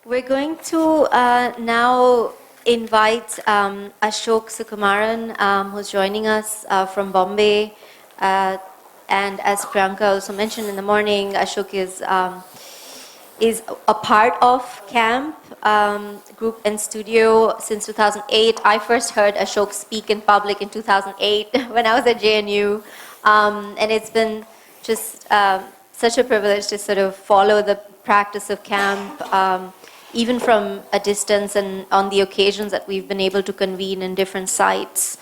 We're going to now invite Ashok Sukumaran, who's joining us from Bombay. And as Priyanka also mentioned in the morning, Ashok is a part of CAMP group and studio since 2008. I first heard Ashok speak in public in 2008 when I was at JNU. And it's been just such a privilege to sort of follow the practice of CAMP, even from a distance and on the occasions that we've been able to convene in different sites.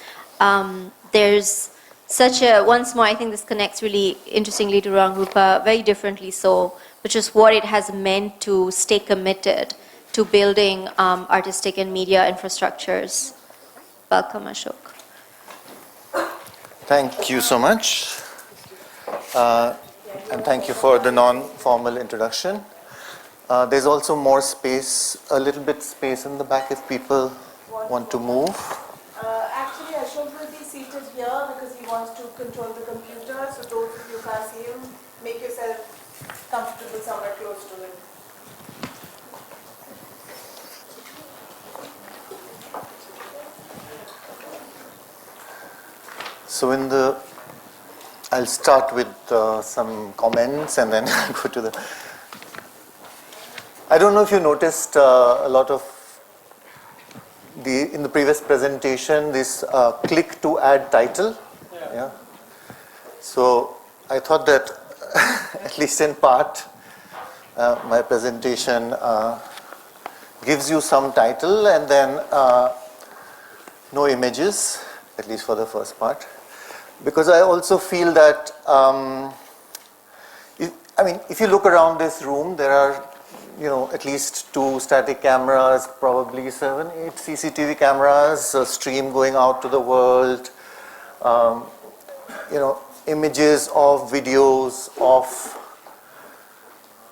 There's such a, once more, I think this connects really interestingly to Rangrupa, very differently so, which is what it has meant to stay committed to building artistic and media infrastructures. Welcome, Ashok. Thank you so much. And thank you for the non-formal introduction. There's also more space, a little bit space in the back if people want to move. Actually, Ashok will be seated here because he wants to control the computer. So those of you who can't see him, make yourself comfortable somewhere close to him. So I'll start with some comments and then go to the... I don't know if you noticed a lot of in the previous presentation, this click to add title. Yeah. So I thought that at least in part, my presentation gives you some title and then no images, at least for the first part. Because I also feel that, if you look around this room, there are, at least 2 static cameras, probably 7, 8 CCTV cameras, a stream going out to the world, images of videos of,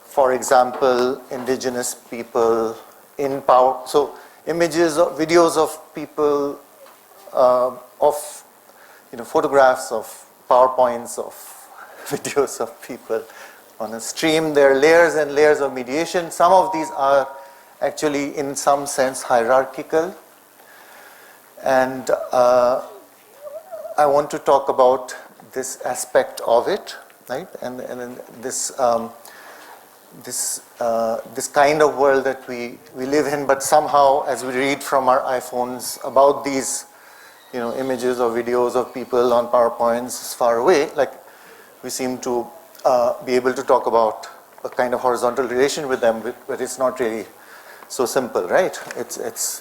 for example, indigenous people in power. So images of videos of people, photographs of PowerPoints of videos of people on a stream. There are layers and layers of mediation. Some of these are actually in some sense hierarchical. And I want to talk about this aspect of it, right? And this kind of world that we live in, but somehow as we read from our iPhones about these images or videos of people on PowerPoints far away, like we seem to be able to talk about a kind of horizontal relation with them, but it's not really so simple, right? It's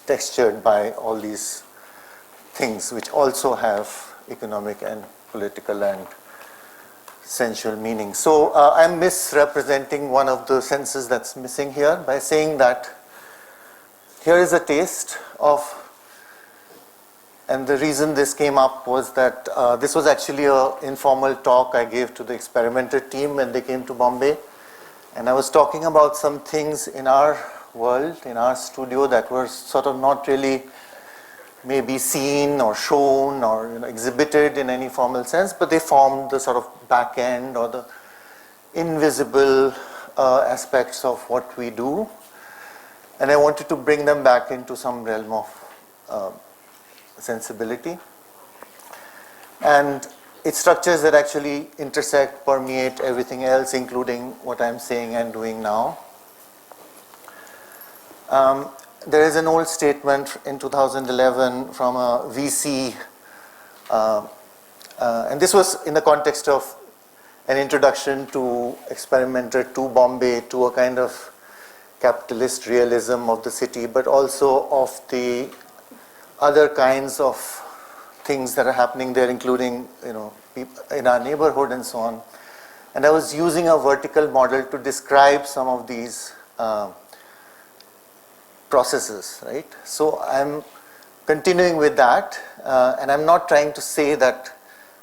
textured by all these things which also have economic and political and sensual meaning. So I'm misrepresenting one of the senses that's missing here by saying that here is a taste of. And the reason this came up was that this was actually an informal talk I gave to the experimenter team when they came to Bombay. And I was talking about some things in our world, in our studio, that were sort of not really maybe seen or shown or exhibited in any formal sense, but they formed the sort of back end or the invisible aspects of what we do. And I wanted to bring them back into some realm of sensibility, and it's structures that actually intersect, permeate everything else, including what I'm saying and doing now. There is an old statement in 2011 from a VC, and this was in the context of an introduction to experimenter to Bombay, to a kind of capitalist realism of the city, but also of the other kinds of things that are happening there, including people in our neighborhood and so on. And I was using a vertical model to describe some of these processes, right? So I'm continuing with that, and I'm not trying to say that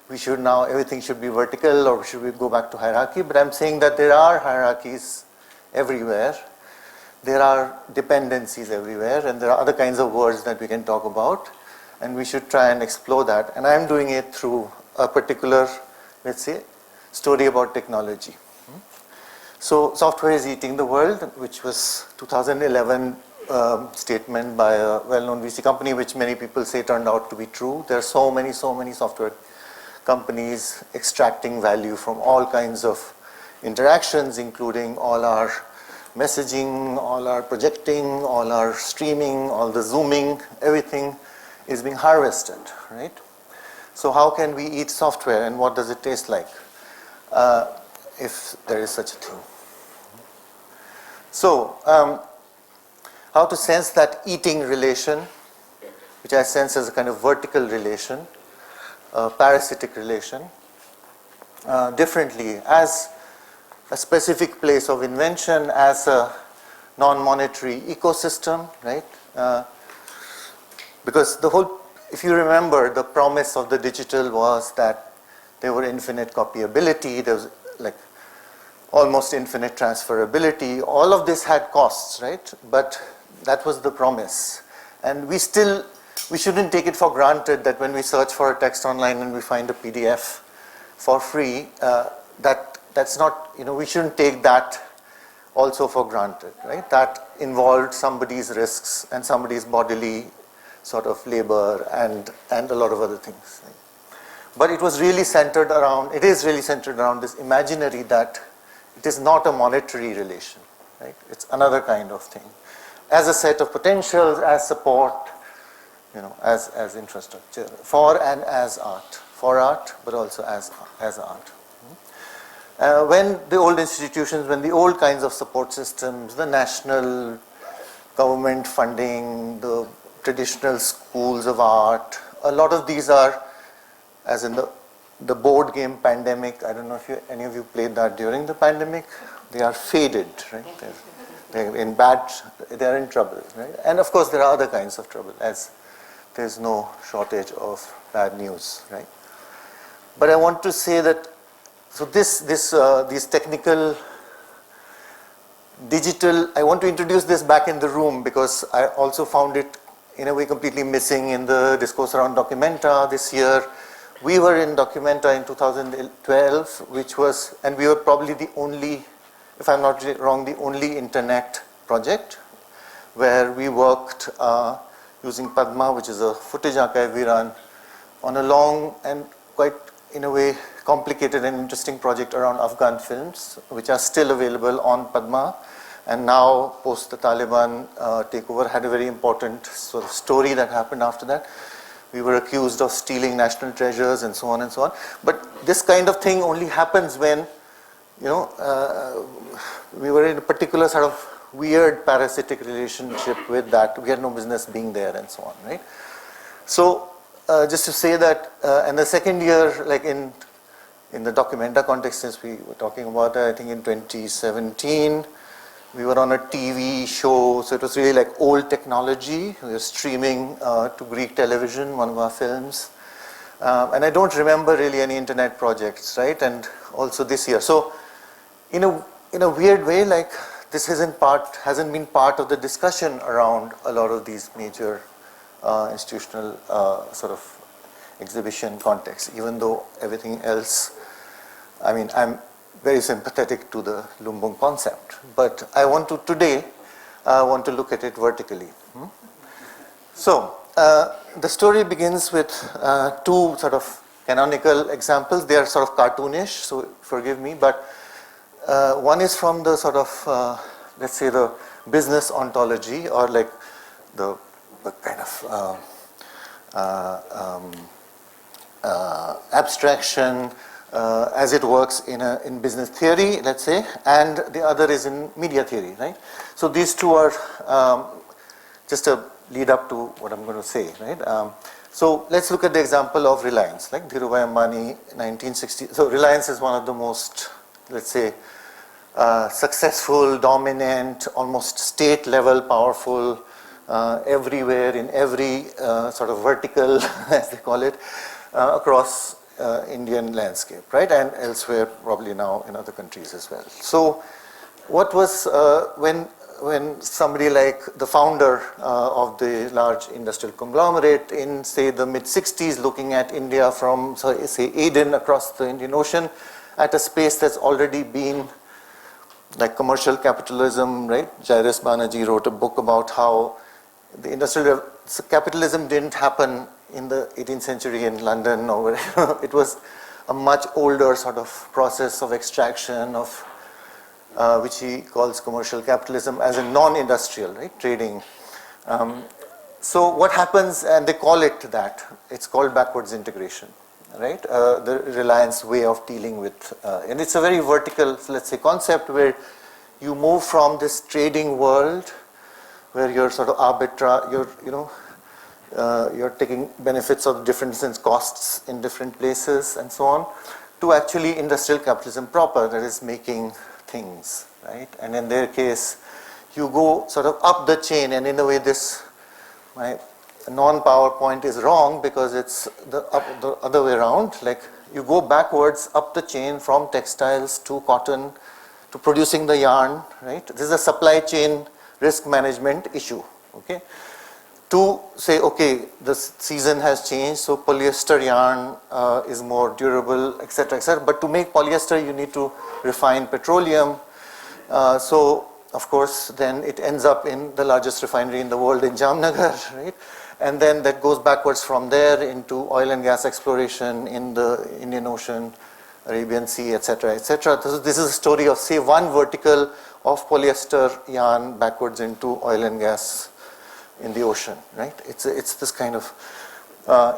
we should now, everything should be vertical or should we go back to hierarchy, but I'm saying that there are hierarchies everywhere. There are dependencies everywhere, and there are other kinds of words that we can talk about, and we should try and explore that. And I'm doing it through a particular, let's say, story about technology. So software is eating the world, which was 2011 statement by a well-known VC company, which many people say turned out to be true. There are so many software companies extracting value from all kinds of interactions, including all our messaging, all our projecting, all our streaming, all the zooming, everything is being harvested, right? So how can we eat software, and what does it taste like, if there is such a thing? So how to sense that eating relation, which I sense as a kind of vertical relation, parasitic relation, differently, as a specific place of invention, as a non-monetary ecosystem, right? Because the whole, if you remember, the promise of the digital was that there were infinite copyability, there was like almost infinite transferability. All of this had costs, right? But that was the promise. And we shouldn't take it for granted that when we search for a text online and we find a PDF for free, that's not, we shouldn't take that also for granted, right? That involved somebody's risks and somebody's bodily sort of labor and a lot of other things. Right? But it is really centered around this imaginary that it is not a monetary relation, right? It's another kind of thing. As a set of potentials, as support, as infrastructure, for and as art. For art, but also as art. When the old institutions, when the old kinds of support systems, the national government funding, the traditional schools of art, a lot of these are, as in the board game Pandemic, I don't know if any of you played that during the pandemic, they are faded, right? They're in trouble, right? And of course there are other kinds of trouble, as there's no shortage of bad news, right? But I want to say that, so these technical, digital, I want to introduce this back in the room because I also found it in a way completely missing in the discourse around Documenta this year. We were in Documenta in 2012, and we were probably the only, if I'm not wrong, the only internet project where we worked using Padma, which is a footage archive we run, on a long and quite, in a way, complicated and interesting project around Afghan films, which are still available on Padma. And now, post the Taliban takeover, had a very important sort of story that happened after that. We were accused of stealing national treasures and so on and so on. But this kind of thing only happens when, we were in a particular sort of weird parasitic relationship with that. We had no business being there and so on, right? So, just to say that, and the second year, like in the Documenta context, since we were talking about that, I think in 2017, we were on a TV show, so it was really like old technology. We were streaming to Greek television, one of our films. And I don't remember really any internet projects, right? And also this year. So in a weird way, like this hasn't been part of the discussion around a lot of these major institutional sort of exhibition contexts, even though everything else, I mean, I'm very sympathetic to the Lumbung concept, but I want to today look at it vertically. So the story begins with two sort of canonical examples. They are sort of cartoonish, so forgive me, but one is from the sort of, let's say, the business ontology, or like the kind of abstraction as it works in business theory, let's say, and the other is in media theory, right? So these two are just a lead up to what I'm going to say, right? So let's look at the example of Reliance, like Dhirubhai Ambani, 1960. So Reliance is one of the most, let's say, successful, dominant, almost state-level, powerful, everywhere in every sort of vertical, as they call it, across Indian landscape, right, and elsewhere, probably now in other countries as well. So, what was when somebody like the founder of the large industrial conglomerate in, say, the mid-60s, looking at India from, say, Aden across the Indian Ocean, at a space that's already been like commercial capitalism, right? Jairus Banerjee wrote a book about how the so capitalism didn't happen in the 18th century in London or wherever. It was a much older sort of process of extraction of which he calls commercial capitalism as a non-industrial, right, trading. So what happens, and they call it that, it's called backwards integration, right? The Reliance way of dealing with, and it's a very vertical, let's say, concept where you move from this trading world where you're sort of you're taking benefits of difference in costs in different places and so on, to actually industrial capitalism proper, that is making things, right? And in their case, you go sort of up the chain, and in a way my non-PowerPoint is wrong because it's the other way around. Like you go backwards up the chain from textiles to cotton to producing the yarn, right? This is a supply chain risk management issue, okay? To say, okay, the season has changed, so polyester yarn is more durable, etc., etc. But to make polyester, you need to refine petroleum. So, of course, then it ends up in the largest refinery in the world in Jamnagar, right? And then that goes backwards from there into oil and gas exploration in the Indian Ocean, Arabian Sea, etc., etc. So this is a story of, say, one vertical of polyester yarn backwards into oil and gas in the ocean, right? It's this kind of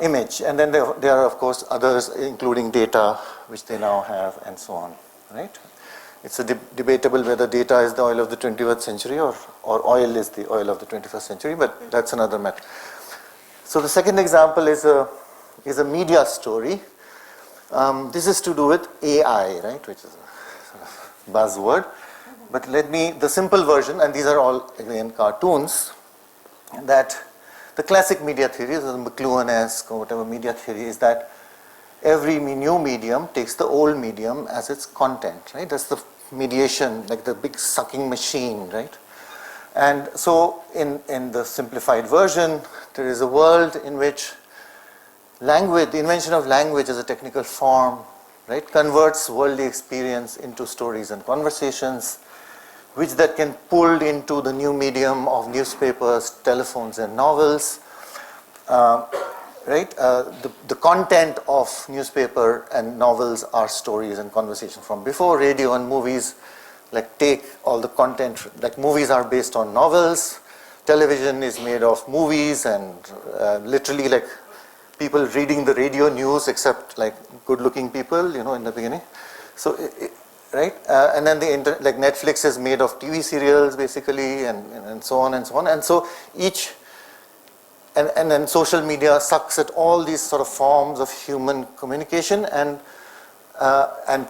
image. And then there are, of course, others, including data, which they now have, and so on, right? It's debatable whether data is the oil of the 21st century or oil is the oil of the 21st century, but that's another matter. So the second example is a media story. This is to do with AI, right, which is a sort of buzzword. But the simple version, and these are all, again, cartoons, that the classic media theory, the McLuhan-esque or whatever media theory, is that every new medium takes the old medium as its content, right? That's the mediation, like the big sucking machine, right? And so in the simplified version, there is a world in which language, the invention of language as a technical form, right, converts worldly experience into stories and conversations, which that can pulled into the new medium of newspapers, telephones, and novels. Right? The content of newspaper and novels are stories and conversations from before. Radio and movies, like, take all the content, like movies are based on novels. Television is made of movies, and literally like people reading the radio news, except like good-looking people, in the beginning. So, right? And then like Netflix is made of TV serials, basically, and so on and so on. And so each, and then social media sucks at all these sort of forms of human communication and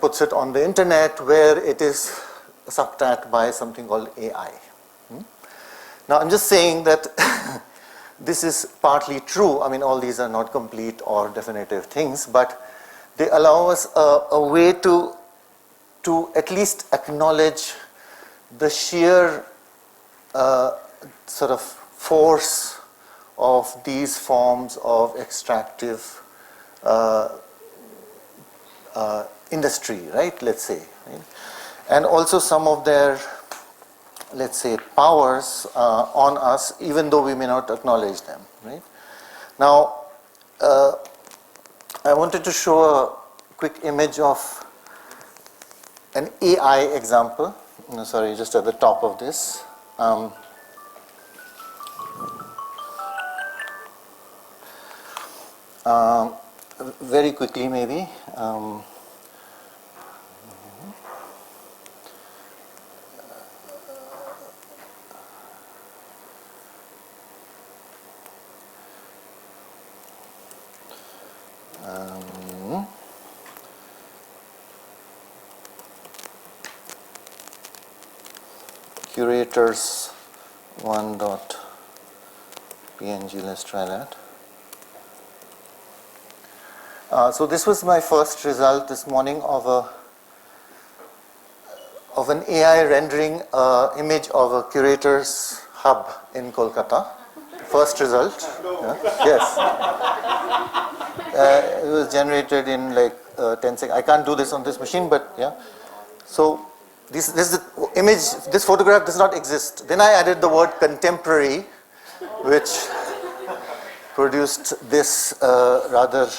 puts it on the internet, where it is sucked at by something called AI. Now, I'm just saying that this is partly true. I mean, all these are not complete or definitive things, but they allow us a way to at least acknowledge the sheer sort of force of these forms of extractive industry, right, let's say. Right? And also some of their, let's say, powers on us, even though we may not acknowledge them, right? Now, I wanted to show a quick image of an AI example. No, sorry, just at the top of this. Very quickly, maybe. Curators 1.png, let's try that. So this was my first result this morning of an AI rendering image of a curator's hub in Kolkata. First result. Yes. It was generated in like 10 seconds. I can't do this on this machine, but yeah. So this image, this photograph does not exist. Then I added the word contemporary, which produced this rather,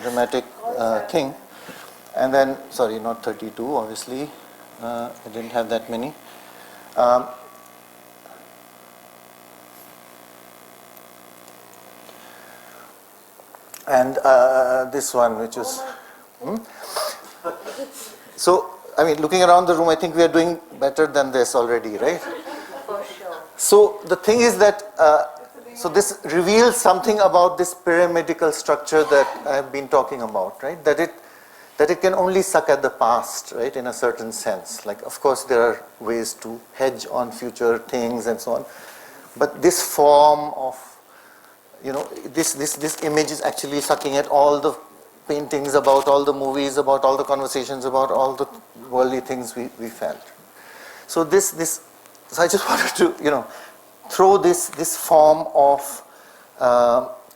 dramatic thing. And then, sorry, not 32, obviously. I didn't have that many. And this one, which is... So, I mean, looking around the room, I think we are doing better than this already, right? For sure. So, the thing is that, so this reveals something about this pyramidical structure that I have been talking about, right? That it can only suck at the past, right, in a certain sense. Like, of course, there are ways to hedge on future things and so on. But this form of, this image is actually sucking at all the paintings, about all the movies, about all the conversations, about all the worldly things we felt. So so I just wanted to, throw this form of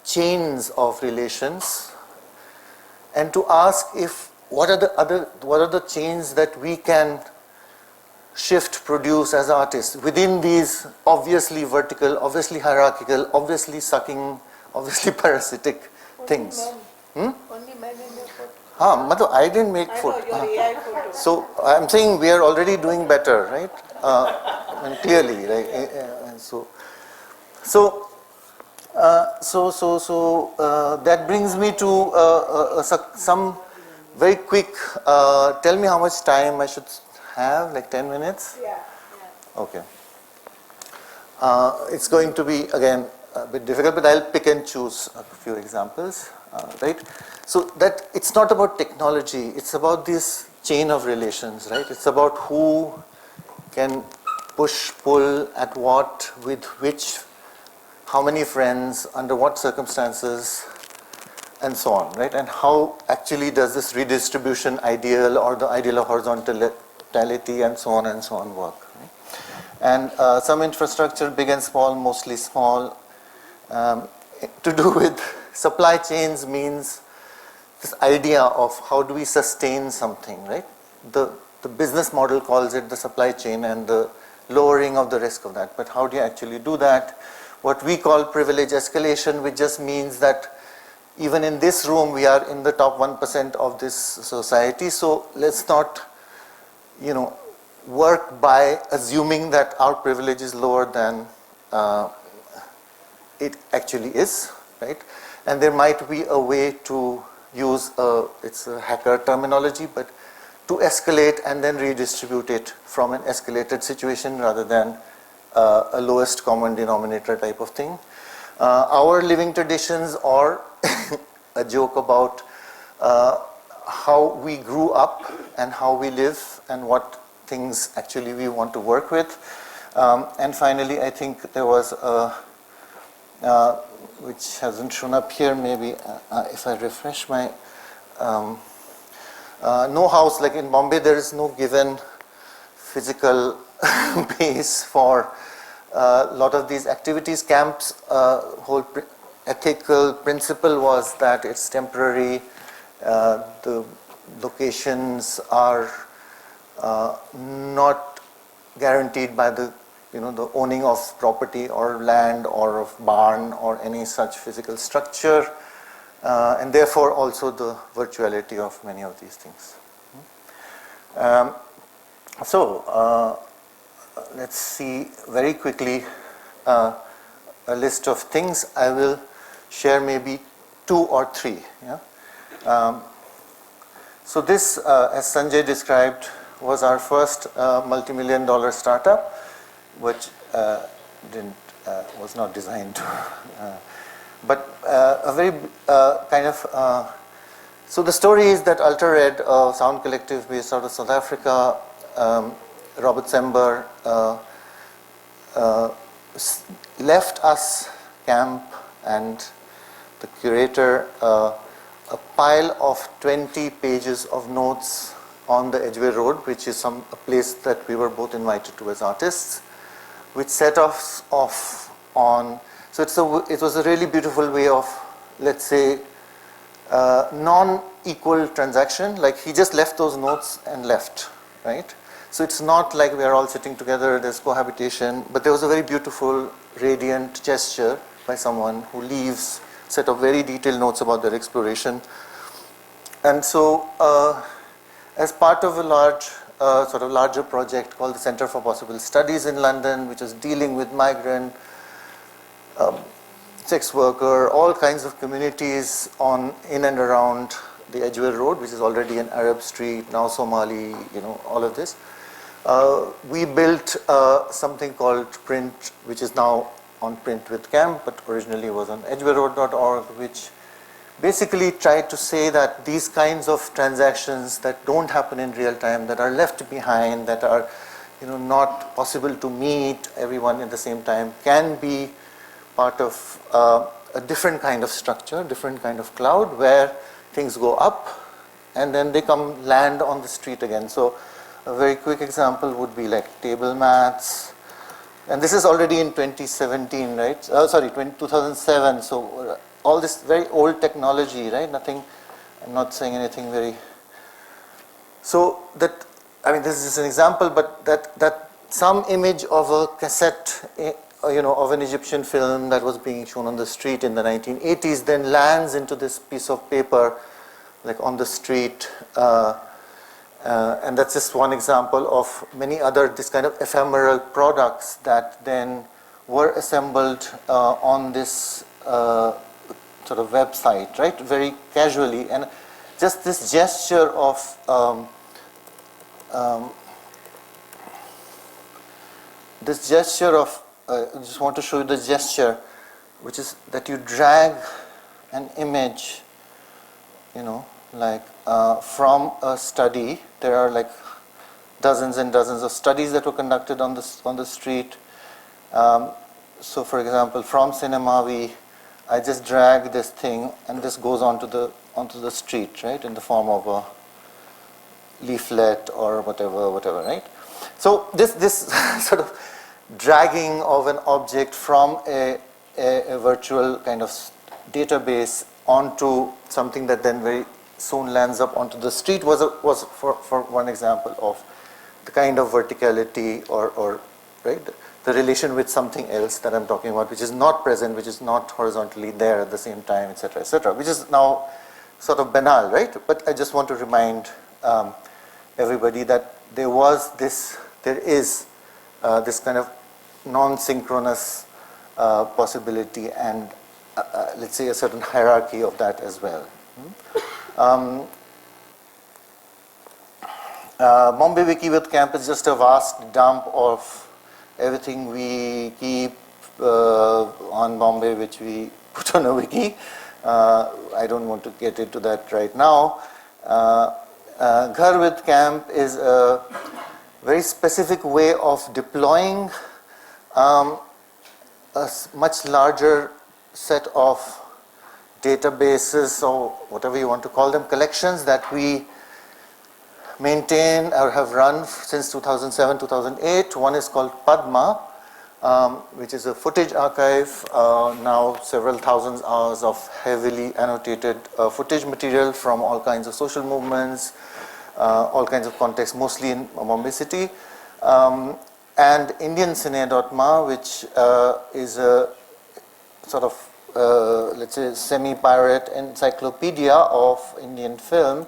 chains of relations, and to ask if what are the chains that we can shift, produce as artists within these obviously vertical, obviously hierarchical, obviously sucking, obviously parasitic things. Only men in your photo. I didn't make I know, photo. your AI photo. So I'm saying we are already doing better, right? And clearly, right? And so that brings me to some very quick. Tell me how much time I should have, like 10 minutes? Yeah. Okay. It's going to be, again, a bit difficult, but I'll pick and choose a few examples, right? So that it's not about technology, it's about this chain of relations, right? It's about who can push, pull, at what, with which, how many friends, under what circumstances, and so on, right? And how actually does this redistribution ideal or the ideal of horizontality and so on work, right? And some infrastructure, big and small, mostly small, to do with supply chains means this idea of how do we sustain something, right? The business model calls it the supply chain and the lowering of the risk of that. But how do you actually do that? What we call privilege escalation, which just means that even in this room, we are in the top 1% of this society. So let's not, work by assuming that our privilege is lower than it actually is, right? And there might be a way to use, it's a hacker terminology, but to escalate and then redistribute it from an escalated situation rather than a lowest common denominator type of thing. Our living traditions, or a joke about how we grew up and how we live and what things actually we want to work with. And finally, I think there was a, which hasn't shown up here, maybe if I refresh my, no house, like in Bombay, there is no given physical base for a lot of these activities. Camps, whole ethical principle was that it's temporary, the locations are not guaranteed by the the owning of property or land or of barn or any such physical structure, and therefore also the virtuality of many of these things. So let's see very quickly a list of things. I will share maybe 2 or 3. Yeah? So this, as Sanjay described, was our first multi-million-dollar startup, which was not designed to, but a very kind of. So the story is that UltraRed, a sound collective based out of South Africa, Robert Sember left us camp and the curator a pile of 20 pages of notes on the Edgware Road, which is a place that we were both invited to as artists, which set us off on. So it was a really beautiful way of, let's say, non-equal transaction, like he just left those notes and left, right? So it's not like we are all sitting together, there's cohabitation, but there was a very beautiful, radiant gesture by someone who leaves a set of very detailed notes about their exploration. And so, as part of a large, sort of larger project called the Center for Possible Studies in London, which is dealing with migrant, sex worker, all kinds of communities in and around the Edgware Road, which is already an Arab street, now Somali, all of this. We built something called Print, which is now on Print with Camp, but originally was on edgwareroad.org, which basically tried to say that these kinds of transactions that don't happen in real time, that are left behind, that are not possible to meet everyone at the same time, can be part of a different kind of structure, different kind of cloud, where things go up and then they land on the street again. So a very quick example would be like table mats, and this is already in 2017, right? 2007. So all this very old technology, right? Nothing. I'm not saying anything very. So that, I mean, this is just an example, but that some image of a cassette, of an Egyptian film that was being shown on the street in the 1980s, then lands into this piece of paper, like on the street. And that's just one example of many other this kind of ephemeral products that then were assembled on this sort of website, right? Very casually, and just this gesture of I just want to show you the gesture, which is that you drag an image, like from a study. There are like dozens and dozens of studies that were conducted on the street. So, for example, from cinema, I just drag this thing, and this goes onto the street, right, in the form of a leaflet or whatever, right? So this sort of dragging of an object from a virtual kind of database onto something that then very soon lands up onto the street was for one example of the kind of verticality or right, the relation with something else that I'm talking about, which is not present, which is not horizontally there at the same time, etc., which is now sort of banal, right? But I just want to remind everybody that there is this kind of non-synchronous possibility and let's say a certain hierarchy of that as well. Bombay Wiki with Camp is just a vast dump of everything we keep on Bombay, which we put on a wiki. I don't want to get into that right now. Ghar with Camp is a very specific way of deploying a much larger set of databases, or whatever you want to call them, collections that we maintain or have run since 2007, 2008. One is called Padma, which is a footage archive, now several thousand hours of heavily annotated footage material from all kinds of social movements, all kinds of contexts, mostly in Bombay city. And IndianCine.ma, which is a sort of let's say semi-pirate encyclopedia of Indian film,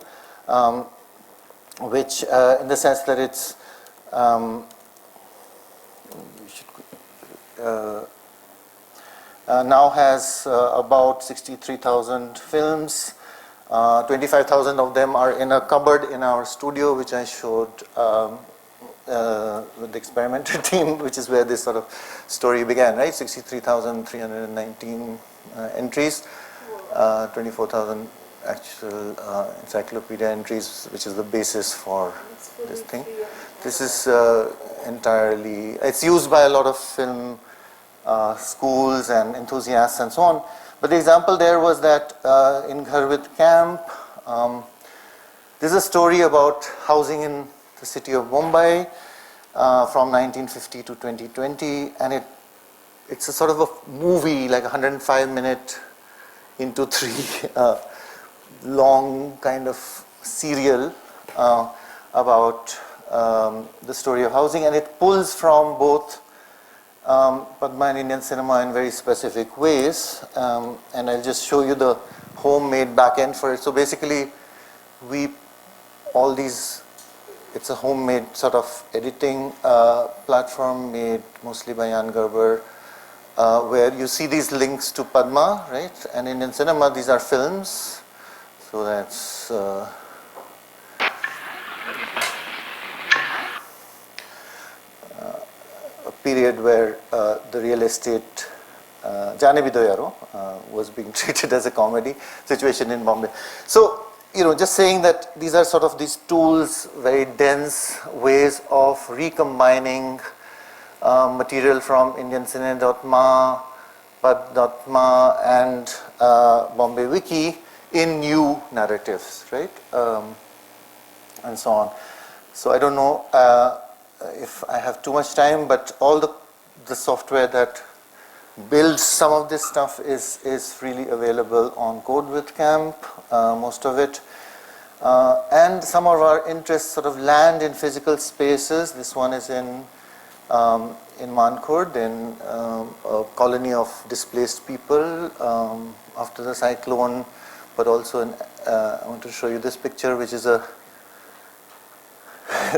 which in the sense that it's now has about 63,000 films. 25,000 of them are in a cupboard in our studio, which I showed with the experimenter team, which is where this sort of story began, right? 63,319 entries, 24,000 actual encyclopedia entries, which is the basis for this thing. This is entirely, it's used by a lot of film schools and enthusiasts and so on. But the example there was that in Ghar with Camp, there's a story about housing in the city of Mumbai from 1950 to 2020, and it's a sort of a movie, like 105-minute into 3 long kind of serial about the story of housing, and it pulls from both Padma and Indian cinema in very specific ways, and I'll just show you the homemade back end for it. So basically, it's a homemade sort of editing platform made mostly by Jan Gerber, where you see these links to Padma, right? And Indian cinema, these are films. So that's a period where the real estate Jane Bhi Do Yaro was being treated as a comedy situation in Bombay. So, just saying that these are sort of these tools, very dense ways of recombining material from Indian Cine.ma, Pad.ma, and Bombay Wiki in new narratives, right? And so on. So I don't know if I have too much time, but all the software that builds some of this stuff is freely available on CodeWithCamp, most of it. And some of our interests sort of land in physical spaces. This one is in Mankhurd, in a colony of displaced people after the cyclone, but also I want to show you this picture, which is a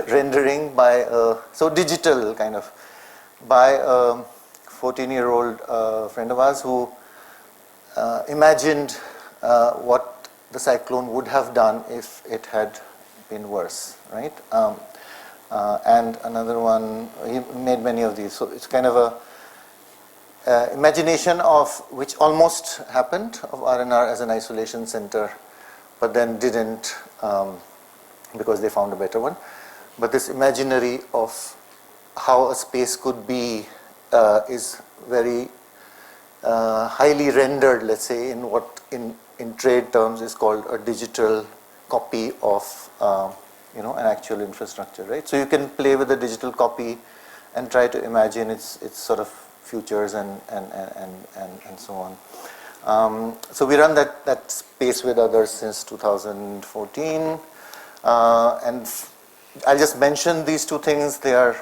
rendering by so digital kind of, by a 14-year-old friend of ours who imagined what the cyclone would have done if it had been worse, right? And another one, he made many of these. So it's kind of a imagination of which almost happened of R&R as an isolation center, but then didn't because they found a better one. But this imaginary of how a space could be is very highly rendered, let's say, in what in trade terms is called a digital copy of an actual infrastructure, right? So you can play with a digital copy and try to imagine its sort of futures and so on. So we run that space with others since 2014, and I'll just mention these two things. They are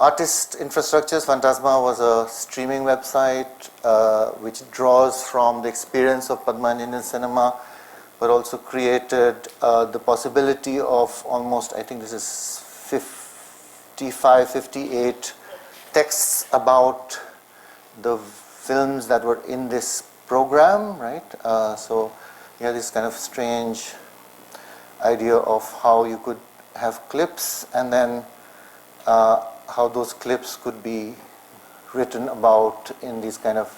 artist infrastructures. Phantasma was a streaming website which draws from the experience of Padma and Indian cinema, but also created the possibility of almost, I think this is 55, 58 texts about the films that were in this program, right? So you have this kind of strange idea of how you could have clips, and then how those clips could be written about in these kind of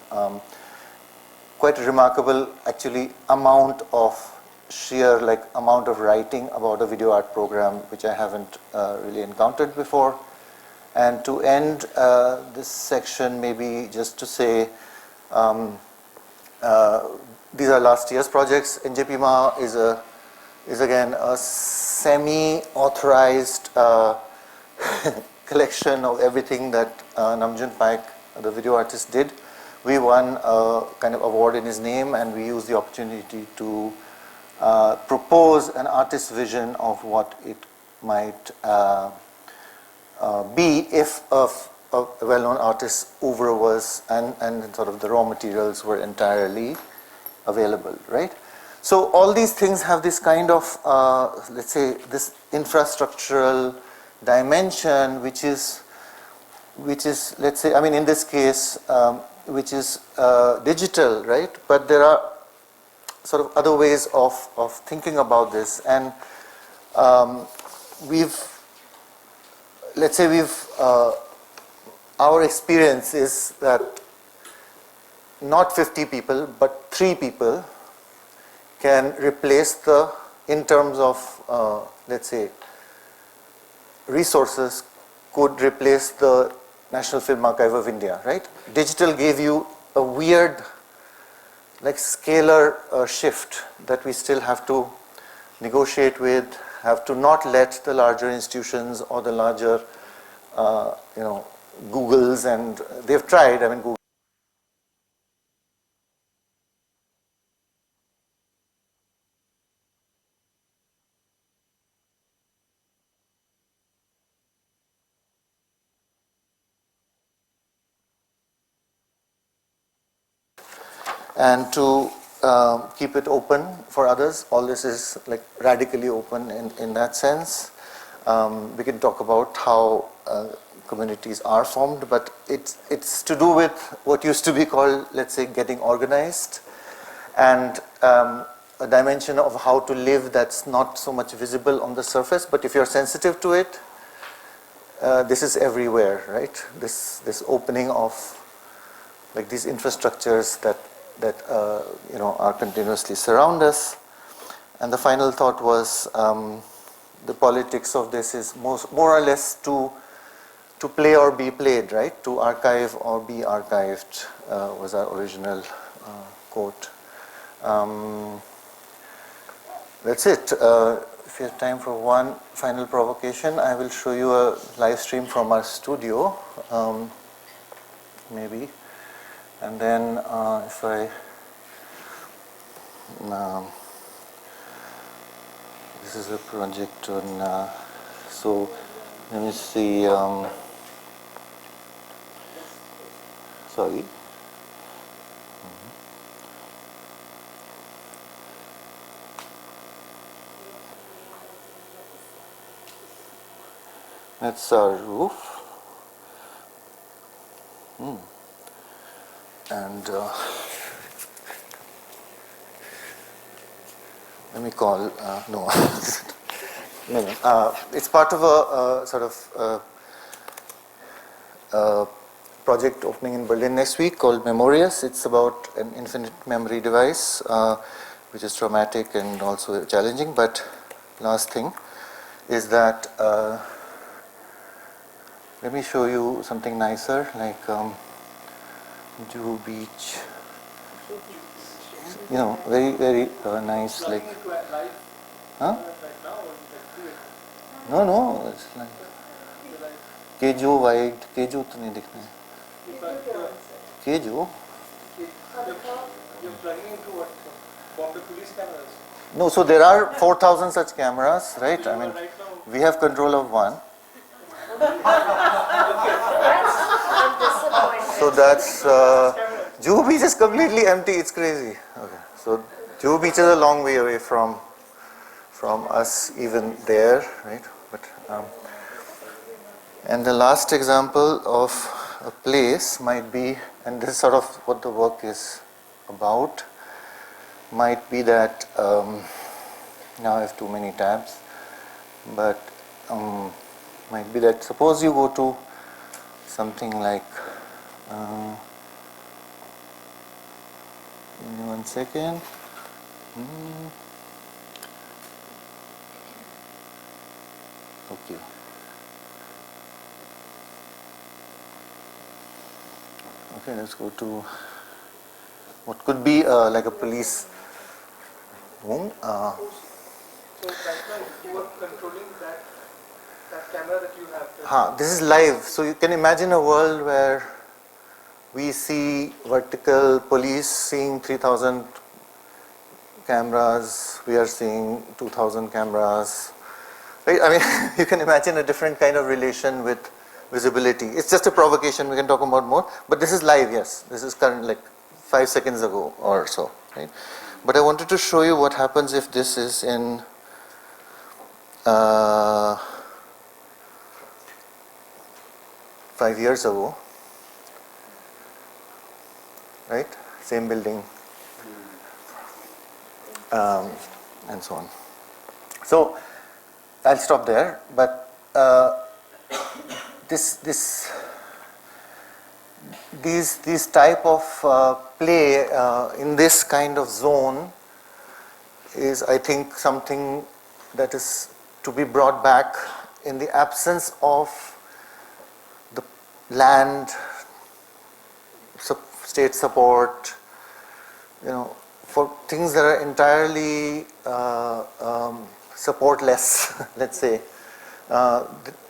quite remarkable actually amount of sheer amount of writing about a video art program which I haven't really encountered before. And to end this section, maybe just to say these are last year's projects. NJPMA is again a semi-authorized collection of everything that Namjoon Paik, the video artist, did. We won a kind of award in his name, and we used the opportunity to propose an artist's vision of what it might be if a well-known artist's oeuvre was, and sort of the raw materials were entirely available, right? So all these things have this kind of, let's say, this infrastructural dimension, which is, let's say, I mean, in this case, which is digital, right? But there are sort of other ways of thinking about this, and our experience is that not 50 people, but 3 people can replace in terms of, let's say, resources, could replace the National Film Archive of India, right? Digital gave you a weird, scalar shift that we still have to negotiate with, have to not let the larger institutions or the larger, Googles, and they've tried, I mean, Google and to keep it open for others. All this is like radically open in that sense. We can talk about how communities are formed, but it's to do with what used to be called, let's say, getting organized, and a dimension of how to live that's not so much visible on the surface, but if you're sensitive to it, this is everywhere, right? This opening of like these infrastructures that are continuously surround us. And the final thought was the politics of this is more or less to play or be played, right? To archive or be archived was our original quote. That's it. If you have time for one final provocation, I will show you a live stream from our studio, maybe. And then if I, this is a project on, so let me see, sorry. That's our roof. And let me call, no, no. It's part of a sort of project opening in Berlin next week called Memorious. It's about an infinite memory device, which is traumatic and also challenging. But last thing is that let me show you something nicer, like Juhu Beach. You know, very nice, like. Huh? No, it's like. Kejo wide, Kejo तो नहीं दिखना है. Kejo. You're plugging into what? Bombay police cameras? No, so there are 4,000 such cameras, right? I mean, we have control of one. So that's Juhu Beach is completely empty. It's crazy. Okay, so Juhu Beach is a long way away from us, even there, right? But and the last example of a place might be, and this is sort of what the work is about, might be that now I have too many tabs, but might be that suppose you go to something like give me 1 second. Okay. Okay, let's go to what could be like a police room. So right now you are controlling that camera that you have. This is live. So you can imagine a world where we see vertical police seeing 3,000 cameras, we are seeing 2,000 cameras. Right? I mean, you can imagine a different kind of relation with visibility. It's just a provocation, we can talk about more, but this is live, yes. This is current, like 5 seconds ago or so, right? But I wanted to show you what happens if this is in 5 years ago, right? Same building, and so on. So I'll stop there, but these type of play in this kind of zone is, I think, something that is to be brought back in the absence of the land, state support, for things that are entirely supportless, let's say.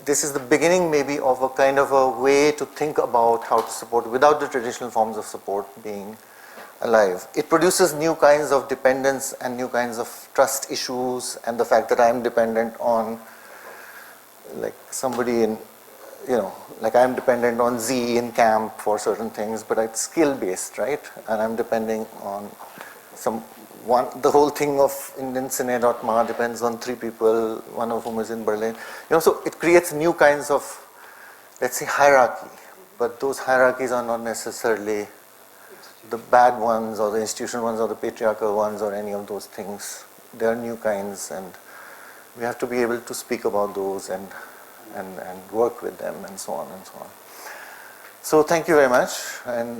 This is the beginning maybe of a kind of a way to think about how to support without the traditional forms of support being alive. It produces new kinds of dependence and new kinds of trust issues, and the fact that I am dependent on like somebody in like I'm dependent on Z in camp for certain things, but it's skill based, right? And I'm depending on the whole thing of Indian.ma depends on 3 people, one of whom is in Berlin. So it creates new kinds of, let's say, hierarchy. But those hierarchies are not necessarily the bad ones or the institutional ones or the patriarchal ones or any of those things. They are new kinds, and we have to be able to speak about those and work with them and so on and so on. So thank you very much. And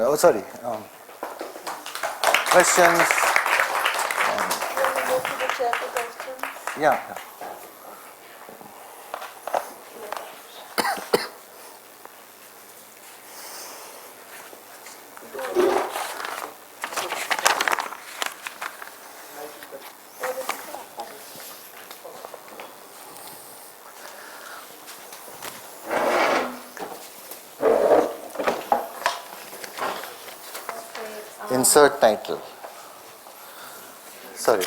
questions? Move to the chair for questions. Yeah. Insert title. Sorry.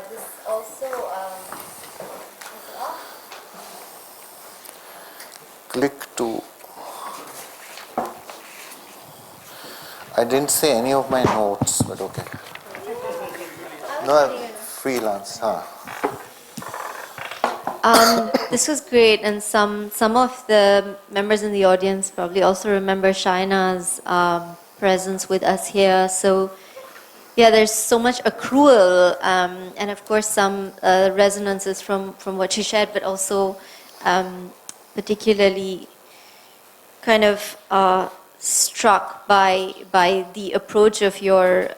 This also is off. Click to. I didn't say any of my notes, but okay. No, freelance. This was great, and some of the members in the audience probably also remember Shaina's presence with us here. So, yeah, there's so much accrual, and of course some resonances from what she shared, but also particularly kind of struck by the approach of your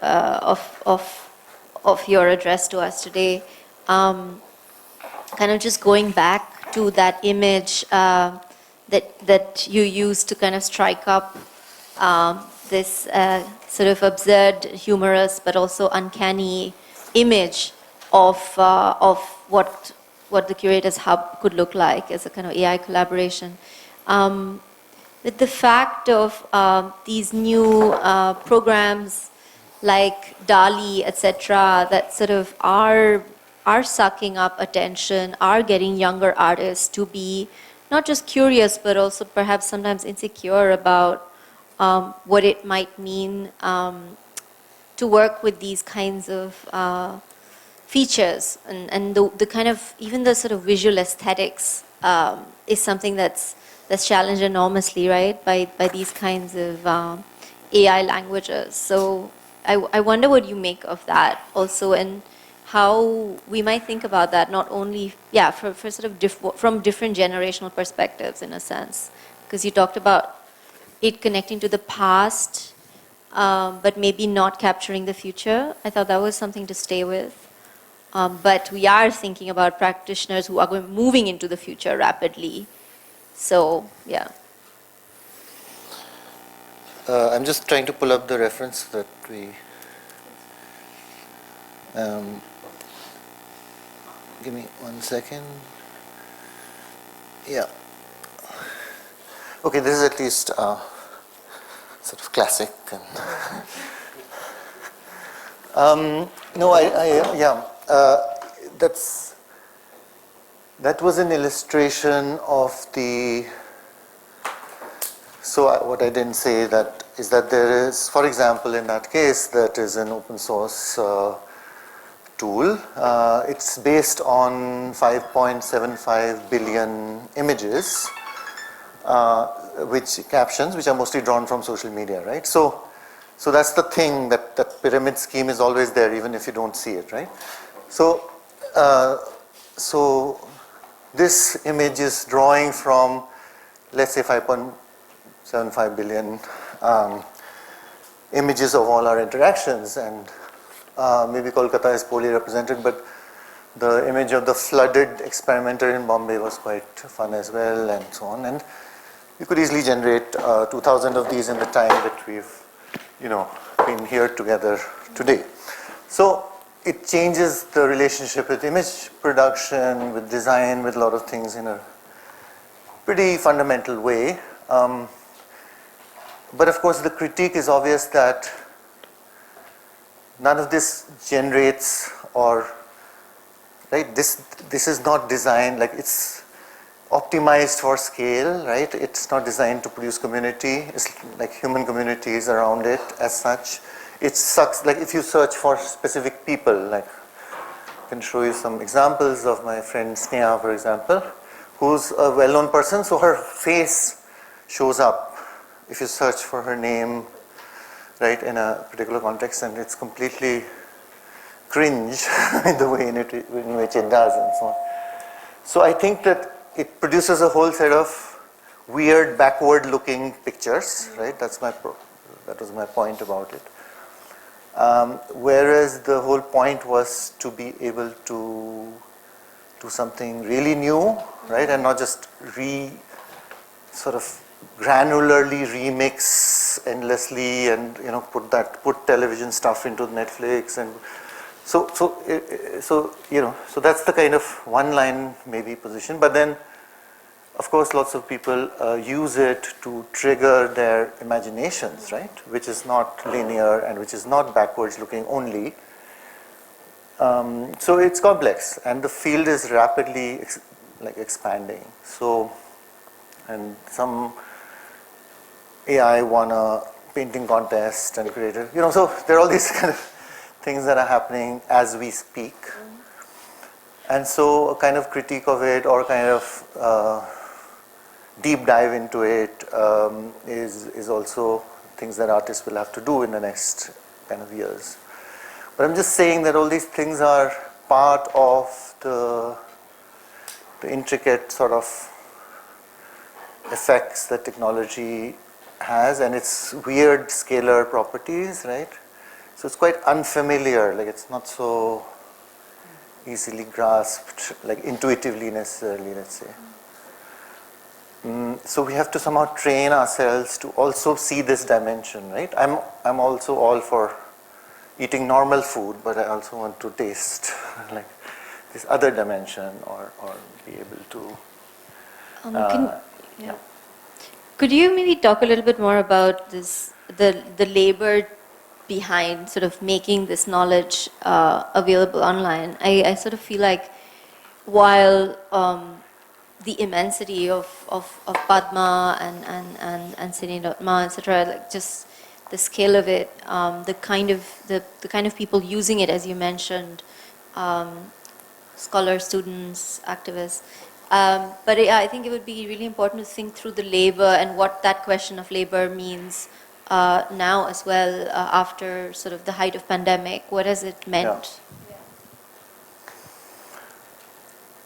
of your address to us today. Kind of just going back to that image that you used to kind of strike up this sort of absurd, humorous, but uncanny image of what the Curators Hub could look like as a kind of AI collaboration. With the fact of these new programs like DALI, etc., that sort of are sucking up attention, are getting younger artists to be not just curious, but also perhaps sometimes insecure about what it might mean to work with these kinds of features, and the kind of, even the sort of visual aesthetics is something that's challenged enormously, right, by these kinds of AI languages. So I wonder what you make of that also, and how we might think about that, not only, for sort of from different generational perspectives in a sense, because you talked about it connecting to the past, but maybe not capturing the future. I thought that was something to stay with. But we are thinking about practitioners who are moving into the future rapidly. So, yeah. I'm just trying to pull up the reference that we. Give me 1 second. Yeah. Okay, this is at least sort of classic. That was an illustration of the. So what I didn't say is that there is, for example, in that case, that is an open source tool. It's based on 5.75 billion images, captions, which are mostly drawn from social media, right? So that's the thing, that pyramid scheme is always there, even if you don't see it, right? So this image is drawing from, let's say, 5.75 billion images of all our interactions, and maybe Kolkata is poorly represented, but the image of the flooded experimenter in Bombay was quite fun as well, and so on. And you could easily generate 2,000 of these in the time that we've, been here together today. So it changes the relationship with image production, with design, with a lot of things in a pretty fundamental way. But of course, the critique is obvious that none of this generates, or right, this is not designed, like it's optimized for scale, right? It's not designed to produce community. It's like human communities around it as such. It sucks, like if you search for specific people, like I can show you some examples of my friend Sneha, for example, who's a well-known person, so her face shows up if you search for her name, right, in a particular context, and it's completely cringe in the way in which it does and so on. So I think that it produces a whole set of weird backward-looking pictures, right? That was my point about it. Whereas the whole point was to be able to do something really new, right, and not just sort of granularly remix endlessly and put television stuff into Netflix and so that's the kind of one line maybe position. But then of course lots of people use it to trigger their imaginations, right, which is not linear and which is not backwards looking only. So it's complex and the field is rapidly expanding. So, and some AI won a painting contest and created, so there are all these kind of things that are happening as we speak. And so a kind of critique of it or kind of deep dive into it is also things that artists will have to do in the next kind of years. But I'm just saying that all these things are part of the intricate sort of effects that technology has and its weird scalar properties, right? So it's quite unfamiliar, like it's not so easily grasped, like intuitively necessarily, let's say. So we have to somehow train ourselves to also see this dimension, right? I'm also all for eating normal food, but I also want to taste like this other dimension or be able to. Could you maybe talk a little bit more about this, the labor behind sort of making this knowledge available online? I sort of feel like while the immensity of Padma and Cine.ma, etc., like just the scale of it, the kind of people using it, as you mentioned, scholars, students, activists. But I think it would be really important to think through the labor and what that question of labor means now as well, after sort of the height of pandemic. What has it meant? Yeah.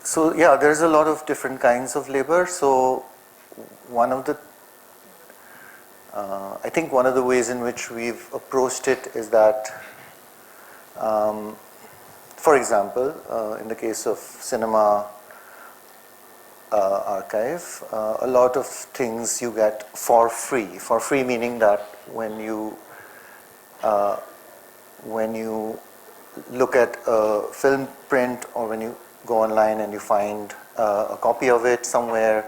So yeah, there's a lot of different kinds of labor. So I think one of the ways in which we've approached it is that, for example, in the case of cinema archive, a lot of things you get for free. For free meaning that when you look at a film print or when you go online and you find a copy of it somewhere,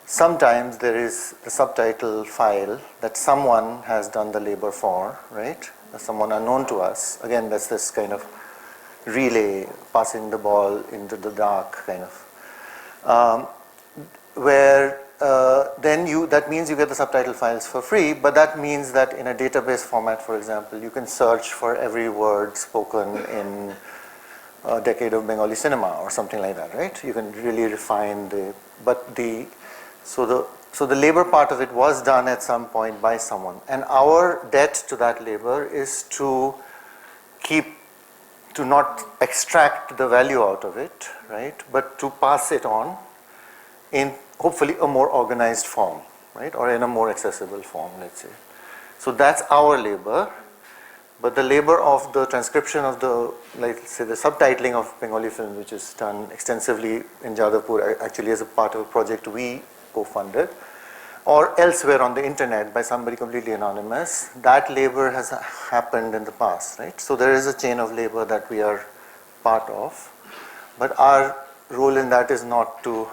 sometimes there is the subtitle file that someone has done the labor for, right? Someone unknown to us. Again, that's this kind of relay, passing the ball into the dark kind of. Where that means you get the subtitle files for free, but that means that in a database format, for example, you can search for every word spoken in a decade of Bengali cinema or something like that, right? You can really refine so the labor part of it was done at some point by someone, and our debt to that labor is to not extract the value out of it, right? But to pass it on in hopefully a more organized form, right? Or in a more accessible form, let's say. So that's our labor. But the labor of the transcription of the, let's say, the subtitling of Bengali films, which is done extensively in Jadavpur, actually as a part of a project we co-funded, or elsewhere on the internet by somebody completely anonymous, that labor has happened in the past, right? So there is a chain of labor that we are part of, but our role in that is not to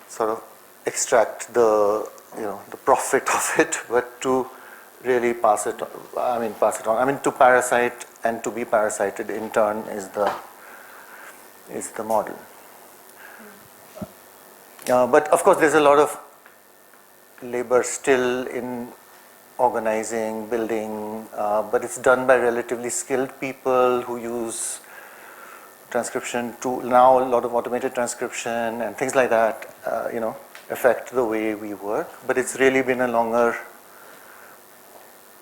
sort of extract the profit of it, but to really pass it on. To parasite and to be parasited in turn is the model. But of course, there's a lot of labor still in organizing, building, but it's done by relatively skilled people who use transcription tool. Now a lot of automated transcription and things like that, affect the way we work. But it's really been a longer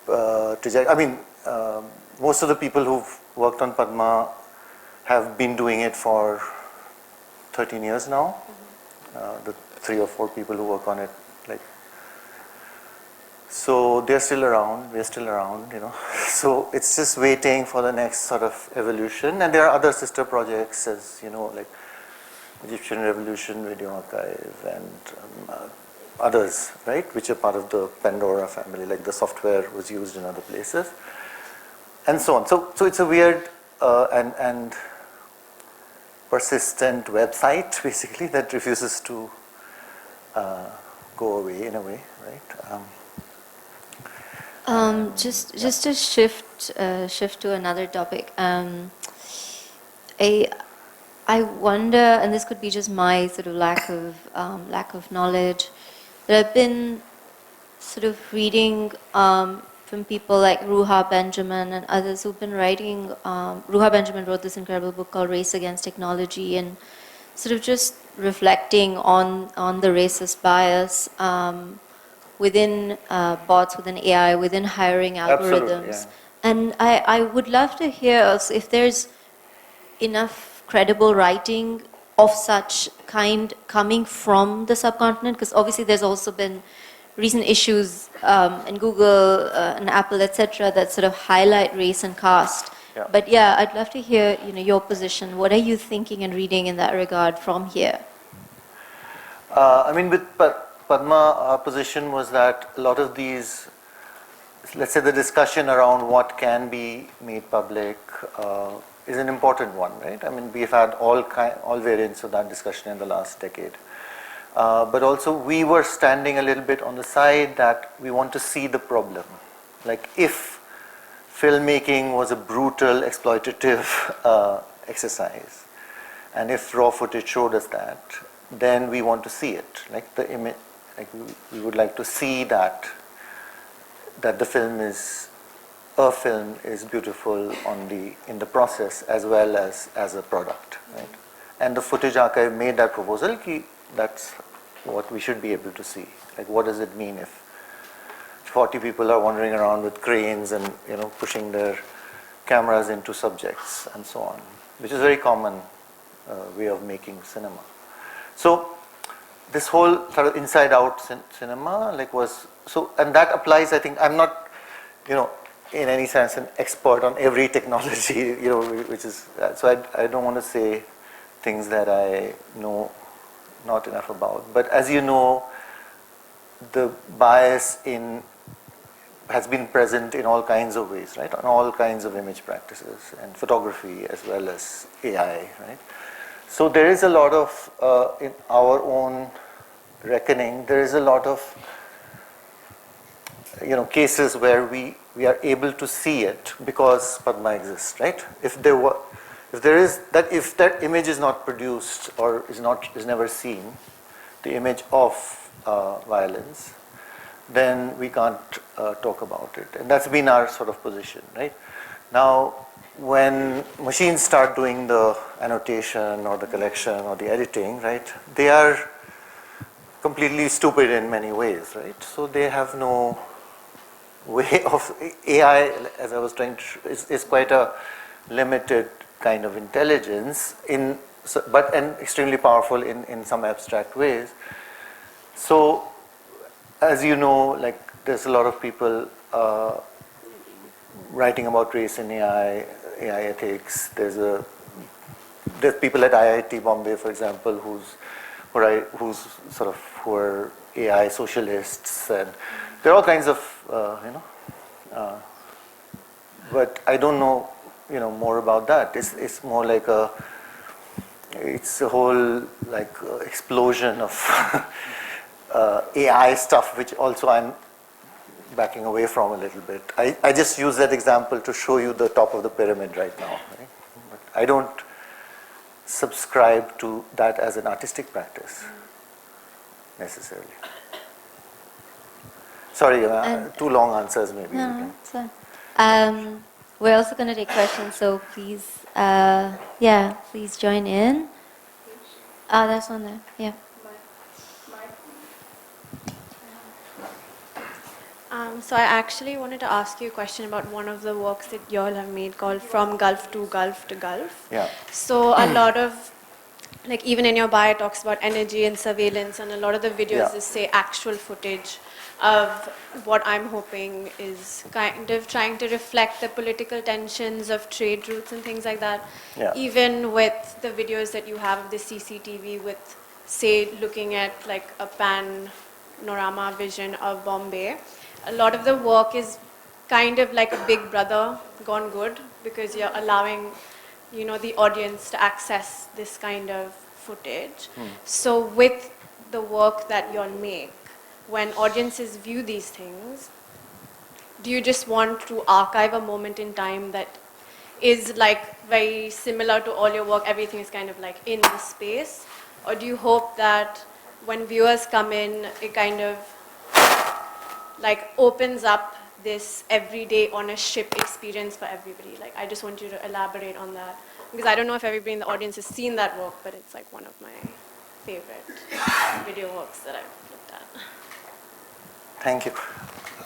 trajectory. I mean, most of the people who've worked on Padma have been doing it for 13 years now. The 3 or 4 people who work on it, so they're still around, we're still around, So it's just waiting for the next sort of evolution. And there are other sister projects, as like Egyptian Revolution Video Archive and others, right, which are part of the Pandora family, like the software was used in other places, and so on. So it's a weird and persistent website, basically, that refuses to go away in a way, right? Just to shift to another topic. I wonder, and this could be just my sort of lack of knowledge, that I've been sort of reading from people like Ruha Benjamin and others who've been writing. Ruha Benjamin wrote this incredible book called Race Against Technology, and sort of just reflecting on the racist bias within bots, within AI, within hiring algorithms. Absolutely, yeah. And I would love to hear also if there's enough credible writing of such kind coming from the subcontinent, because obviously there's also been recent issues in Google and Apple, etc., that sort of highlight race and caste. Yeah. But yeah, I'd love to hear your position. What are you thinking and reading in that regard from here? I mean, with Padma, our position was that a lot of these, let's say the discussion around what can be made public is an important one, right? I mean, we've had all variants of that discussion in the last decade. But also we were standing a little bit on the side that we want to see the problem. Like if filmmaking was a brutal, exploitative exercise, and if raw footage showed us that, then we want to see it. Like the image, like we would like to see that the film is beautiful in the process as well as a product, right? And the Footage Archive made that proposal. That's what we should be able to see. Like, what does it mean if 40 people are wandering around with cranes and pushing their cameras into subjects and so on, which is a very common way of making cinema. So this whole sort of inside out cinema and that applies. I think I'm not in any sense an expert on every technology, which is so I don't want to say things that I know not enough about. But as you know, the bias has been present in all kinds of ways, right? On all kinds of image practices and photography as well as AI, right? So there is a lot of, in our own reckoning, there is a lot of, cases where we are able to see it because Padma exists, right? If that image is not produced or is never seen, the image of violence, then we can't talk about it. And that's been our sort of position, right? Now, when machines start doing the annotation or the collection or the editing, right, they are completely stupid in many ways, right? So they have no way of AI, as I was trying to, is quite a limited kind of intelligence and extremely powerful in some abstract ways. So, as you know, like there's a lot of people writing about race in AI ethics. There's people at IIT Bombay, for example, who are AI socialists, and there are all kinds of but I don't know more about that. It's more like it's a whole explosion of AI stuff, which also I'm backing away from a little bit. I just use that example to show you the top of the pyramid right now, right? But I don't subscribe to that as an artistic practice. necessarily. Sorry, And- two long answers maybe. No, it's fine. We're also going to take questions, so please, please join in. Oh, that's on there. Yeah. So I actually wanted to ask you a question about one of the works that you all have made called From Gulf to Gulf to Gulf. Yeah. So a lot of, like even in your bio, it talks about energy and surveillance, and a lot of the videos Yeah. is say actual footage of what I'm hoping is kind of trying to reflect the political tensions of trade routes and things like that. Yeah. Even with the videos that you have of the CCTV with, say, looking at like a panorama vision of Bombay, a lot of the work is kind of like a big brother gone good, because you're allowing, you know, the audience to access this kind of footage. So with the work that you'll make, when audiences view these things, do you just want to archive a moment in time that is like very similar to all your work, everything is kind of like in the space? Or do you hope that when viewers come in, it kind of like opens up this everyday on a ship experience for everybody? Like, I just want you to elaborate on that, because I don't know if everybody in the audience has seen that work, but it's like one of my favorite video works that I've looked at. Thank you.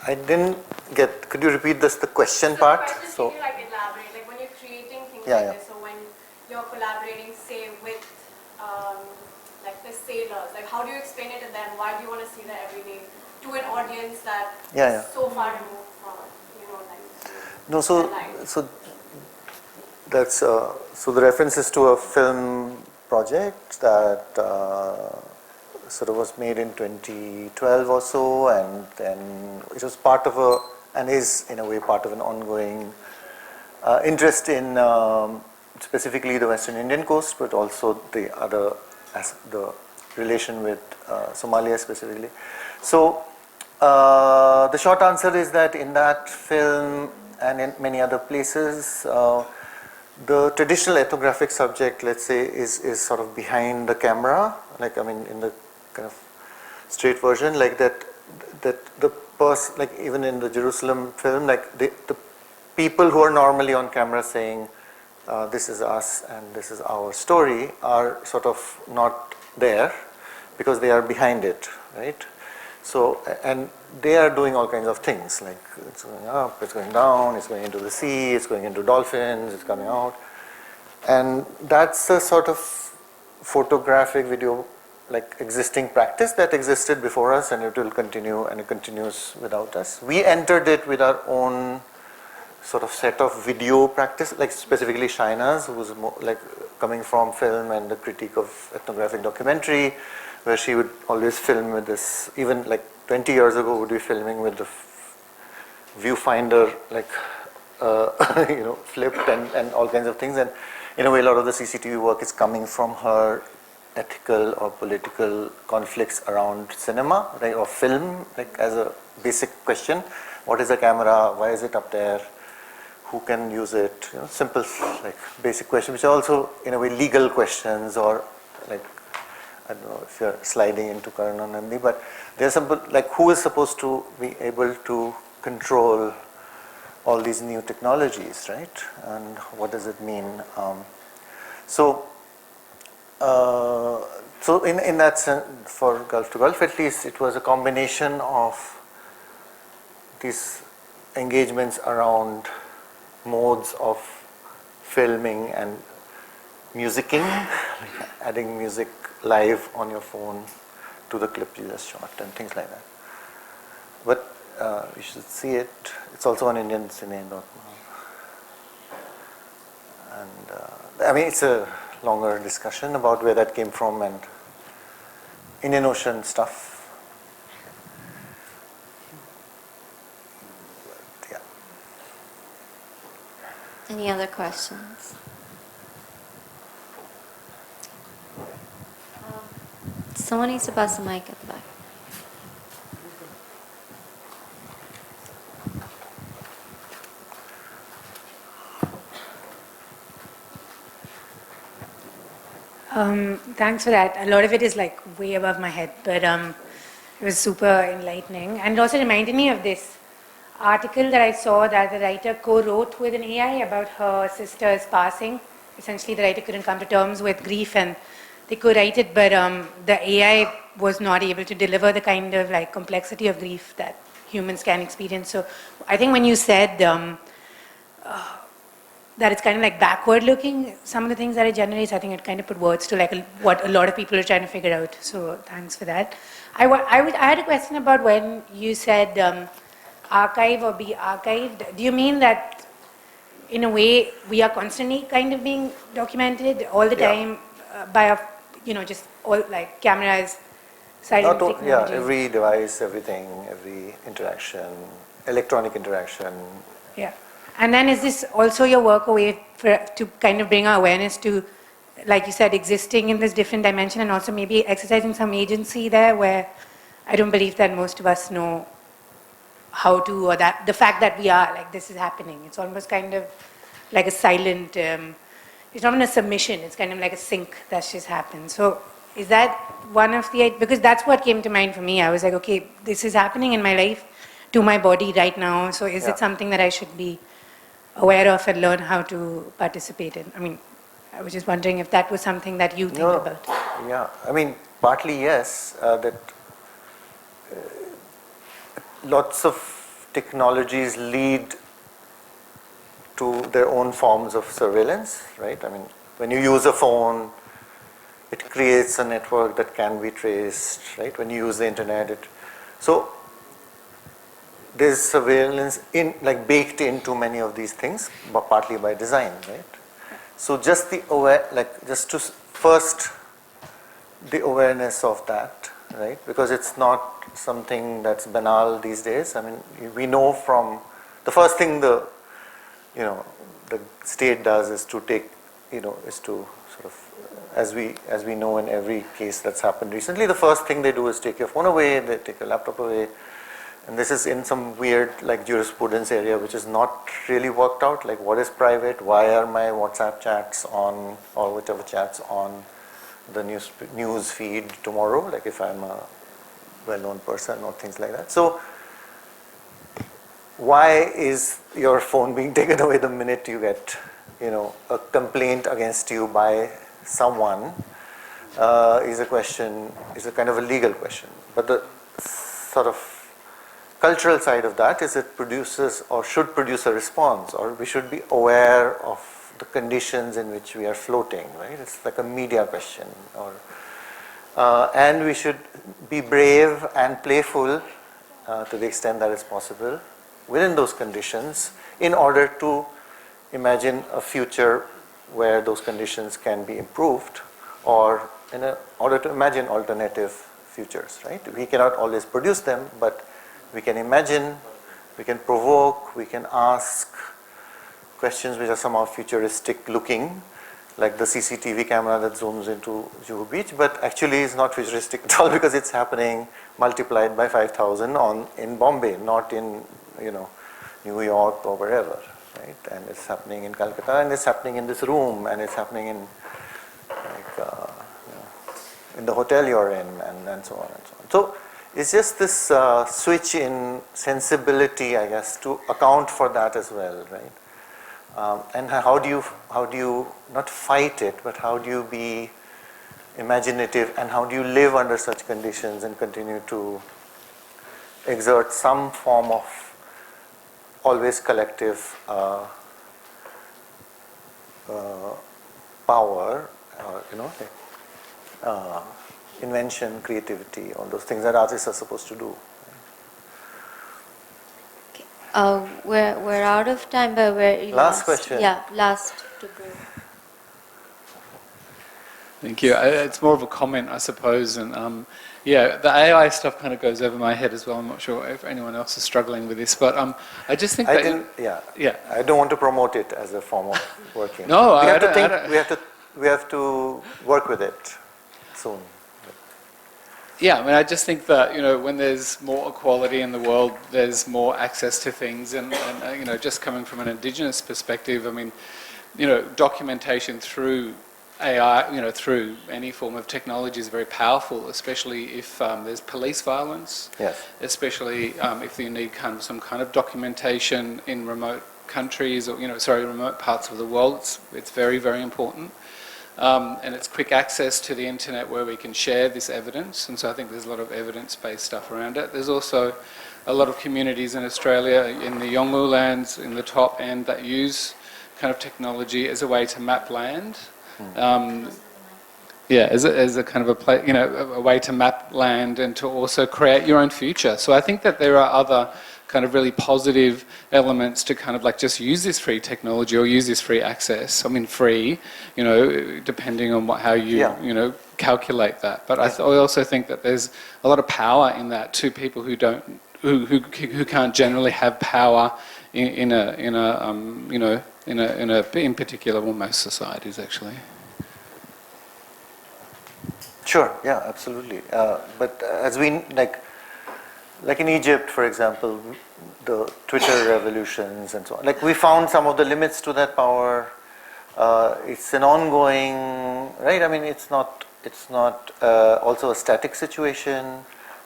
I didn't get, could you repeat this, the question part? So, can you like elaborate, like when you're creating things Yeah, like yeah. this, so when you're collaborating, say, with like the sailors, like how do you explain it to them? Why do you want to see that every day to an audience that Yeah, is so far removed from, you know, like No, their life? so that's so the reference is to a film project that sort of was made in 2012 or so, and then it was part of a, and is in a way part of an ongoing interest in specifically the Western Indian coast, but also the other, as the relation with Somalia specifically. So the short answer is that in that film and in many other places, the traditional ethnographic subject, let's say, is sort of behind the camera, like, I mean, in the kind of straight version, like that the person, like even in the Jerusalem film, like the people who are normally on camera saying, this is us and this is our story, are sort of not there because they are behind it, right? So, and they are doing all kinds of things, like it's going up, it's going down, it's going into the sea, it's going into dolphins, it's coming out. And that's a sort of photographic video, like existing practice that existed before us, and it will continue, and it continues without us. We entered it with our own sort of set of video practice, like specifically Shaina's, who's more like coming from film and the critique of ethnographic documentary, where she would always film with this, even like 20 years ago would be filming with the viewfinder, like, you know, flipped and all kinds of things. And in a way, a lot of the CCTV work is coming from her ethical or political conflicts around cinema, right, or film, like as a basic question. What is a camera? Why is it up there? Who can use it? You know, simple, like basic questions, which are also in a way legal questions, or like, I don't know if you're sliding into Karunanandi, but there's some, like, who is supposed to be able to control all these new technologies, right? And what does it mean? So in that sense, for Gulf to Gulf at least, it was a combination of these engagements around modes of filming and musicking, like adding music live on your phone to the clip you just shot and things like that. But you should see it. It's also on IndianCine.com. And I mean, it's a longer discussion about where that came from and Indian Ocean stuff. But, yeah. Any other questions? Someone needs to pass the mic at the back. Thanks for that. A lot of it is like way above my head, but it was super enlightening. And it also reminded me of this article that I saw that the writer co-wrote with an AI about her sister's passing. Essentially, the writer couldn't come to terms with grief and they co-write it, but the AI was not able to deliver the kind of like complexity of grief that humans can experience. So I think when you said that it's kind of like backward looking, some of the things that it generates, I think it kind of put words to like what a lot of people are trying to figure out. So thanks for that. I had a question about when you said archive or be archived. Do you mean that in a way we are constantly kind of being documented all the time by a, just all like cameras, silent technology? Every device, everything, every interaction, electronic interaction. Yeah. And then is this also your work a way to kind of bring our awareness to, like you said, existing in this different dimension and also maybe exercising some agency there where I don't believe that most of us know how to, or that the fact that we are, like this is happening. It's almost kind of like a silent, it's not even a submission, it's kind of like a sync that's just happened. So is that one of the, because that's what came to mind for me. I was like, okay, this is happening in my life to my body right now. So is it something that I should be aware of and learn how to participate in? I mean, I was just wondering if that was something that you think about. Yeah, I mean, partly yes, that lots of technologies lead to their own forms of surveillance, right? I mean, when you use a phone, it creates a network that can be traced, right? When you use the internet, so there's surveillance baked into many of these things, but partly by design, right? So just the awareness of that, right? Because it's not something that's banal these days. I mean, we know from the first thing the state does is to take, is to sort of, as we know in every case that's happened recently, the first thing they do is take your phone away, they take your laptop away. And this is in some weird jurisprudence area which is not really worked out, like what is private, why are my WhatsApp chats on, or whichever chats on the news feed tomorrow, like if I'm a well-known person or things like that. So why is your phone being taken away the minute you get a complaint against you by someone is a question, is a kind of a legal question. But the sort of cultural side of that is it produces or should produce a response, or we should be aware of the conditions in which we are floating, right? It's like a media question, or and we should be brave and playful to the extent that is possible within those conditions in order to imagine a future where those conditions can be improved, or in order to imagine alternative futures, right? We cannot always produce them, but we can imagine, we can provoke, we can ask questions which are somehow futuristic looking, like the CCTV camera that zooms into Juhu Beach, but actually is not futuristic at all because it's happening multiplied by 5,000 in Bombay, not in New York or wherever, right? And it's happening in Calcutta, and it's happening in this room, and it's happening in in the hotel you're in, and so on and so on. So it's just this switch in sensibility, I guess, to account for that as well, right? And how do you not fight it, but how do you be imaginative, and how do you live under such conditions and continue to exert some form of always collective power, invention, creativity, all those things that artists are supposed to do. Okay. We're out of time, but we're last question. Yeah, last to go. Thank you. It's more of a comment, I suppose, and yeah, the AI stuff kind of goes over my head as well. I'm not sure if anyone else is struggling with this, but I just think I don't want to promote it as a form of working. No, we have to work with it soon. Yeah, I mean, I just think that, when there's more equality in the world, there's more access to things, and just coming from an indigenous perspective, I mean, documentation through AI, through any form of technology is very powerful, especially if there's police violence. Yes. Especially if you need some kind of documentation in remote countries or, remote parts of the world. It's very, very important. And it's quick access to the internet where we can share this evidence. And so I think there's a lot of evidence-based stuff around it. There's also a lot of communities in Australia, in the Yolngu lands, in the top end, that use kind of technology as a way to map land. As a kind of a way to map land and to also create your own future. So I think that there are other kind of really positive elements to kind of just use this free technology or use this free access. I mean, free, depending on how you, calculate that. But I also think that there's a lot of power in that to people who can't generally have power in particular, well, most societies actually. Sure, yeah, absolutely. But as we, like in Egypt, for example, the Twitter revolutions and so on, we found some of the limits to that power. It's an ongoing, right? I mean, it's not also a static situation.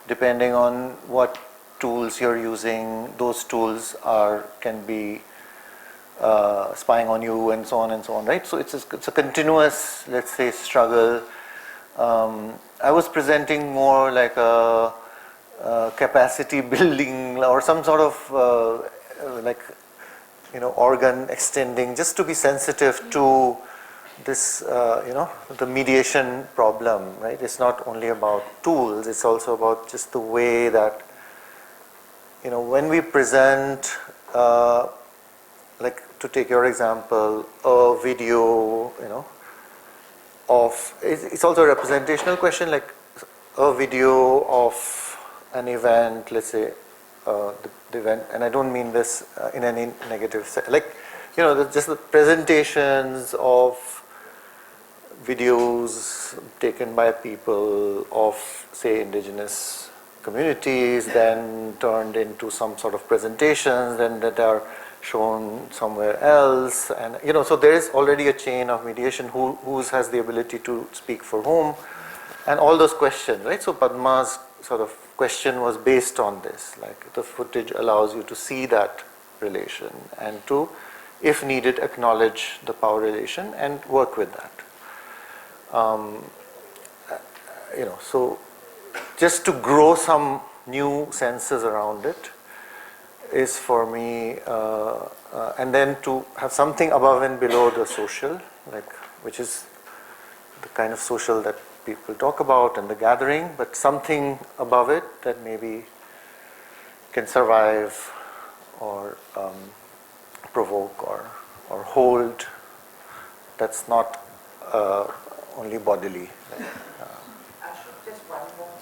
Depending on what tools you're using, those tools can be spying on you and so on, right? So it's a continuous, let's say, struggle. I was presenting more like a capacity building or some sort of organ extending, just to be sensitive to this, the mediation problem, right? It's not only about tools, it's also about just the way that, when we present, to take your example, a video, it's also a representational question, like a video of an event, let's say, the event, and I don't mean this in any negative sense, just the presentations of videos taken by people of, say, indigenous communities, then turned into some sort of presentations, then that are shown somewhere else, and so there is already a chain of mediation. Who has the ability to speak for whom, and all those questions, right? So Padma's sort of question was based on this, the footage allows you to see that relation and to, if needed, acknowledge the power relation and work with that. So just to grow some new senses around it is for me, and then to have something above and below the social, which is the kind of social that people talk about and the gathering, but something above it that maybe can survive or provoke or hold, that's not only bodily.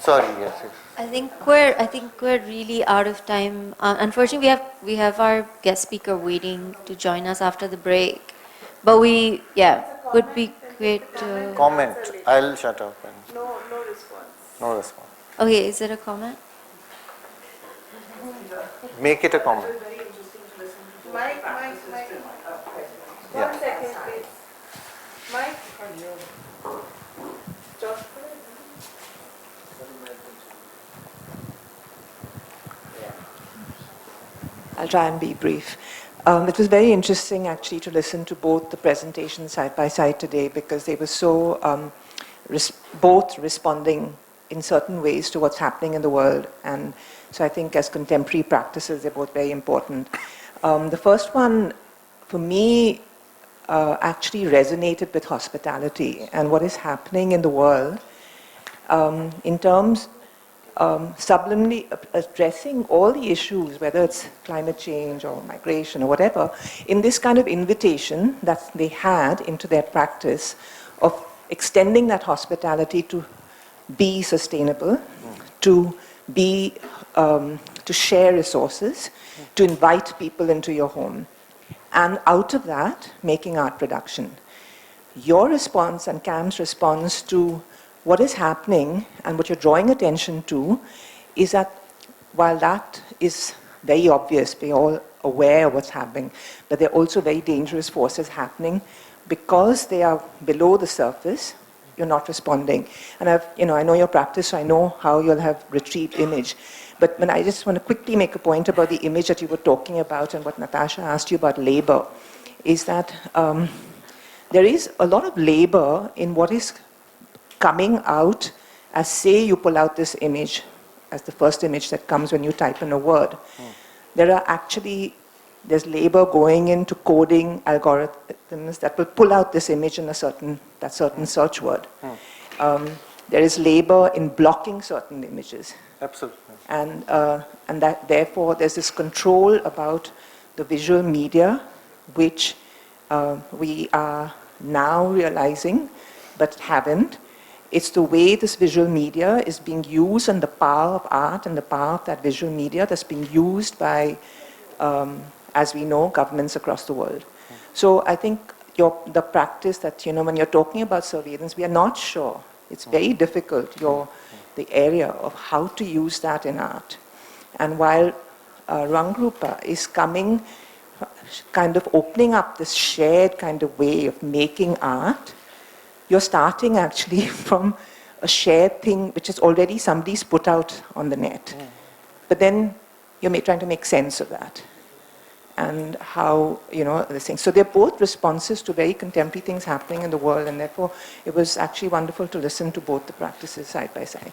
Sorry, yes. I think we're really out of time. Unfortunately, we have our guest speaker waiting to join us after the break. But would be great to Comment. I'll shut up. No response. No response. Okay, is it a comment? Make it a comment. Mike. Yeah. 1 second, please. Mike? Josh? I'll try and be brief. It was very interesting actually to listen to both the presentations side by side today, because they were so both responding in certain ways to what's happening in the world, and so I think as contemporary practices they're both very important. The first one for me actually resonated with hospitality and what is happening in the world in terms subliminally addressing all the issues, whether it's climate change or migration or whatever, in this kind of invitation that they had into their practice of extending that hospitality to be sustainable, to be, to share resources, to invite people into your home, and out of that, making art production. Your response and Cam's response to what is happening and what you're drawing attention to is that while that is very obvious, we're all aware of what's happening, but there are also very dangerous forces happening. because they are below the surface, you're not responding. And I know your practice, so I know how you'll have retrieved image. But when I just want to quickly make a point about the image that you were talking about and what Natasha asked you about labor, is that there is a lot of labor in what is coming out as, say, you pull out this image as the first image that comes when you type in a word. There's labor going into coding algorithms that will pull out this image in that certain search word. There is labor in blocking certain images. Absolutely. And that therefore there's this control about the visual media, which we are now realizing, but haven't. It's the way this visual media is being used and the power of art and the power of that visual media that's being used by, as we know, governments across the world. So I think the practice that, when you're talking about surveillance, we are not sure. It's very difficult, the area of how to use that in art. And while Rangrupa is coming, kind of opening up this shared kind of way of making art, you're starting actually from a shared thing which is already somebody's put out on the net. But then you're trying to make sense of that. And how, this thing. So they're both responses to very contemporary things happening in the world, and therefore it was actually wonderful to listen to both the practices side by side.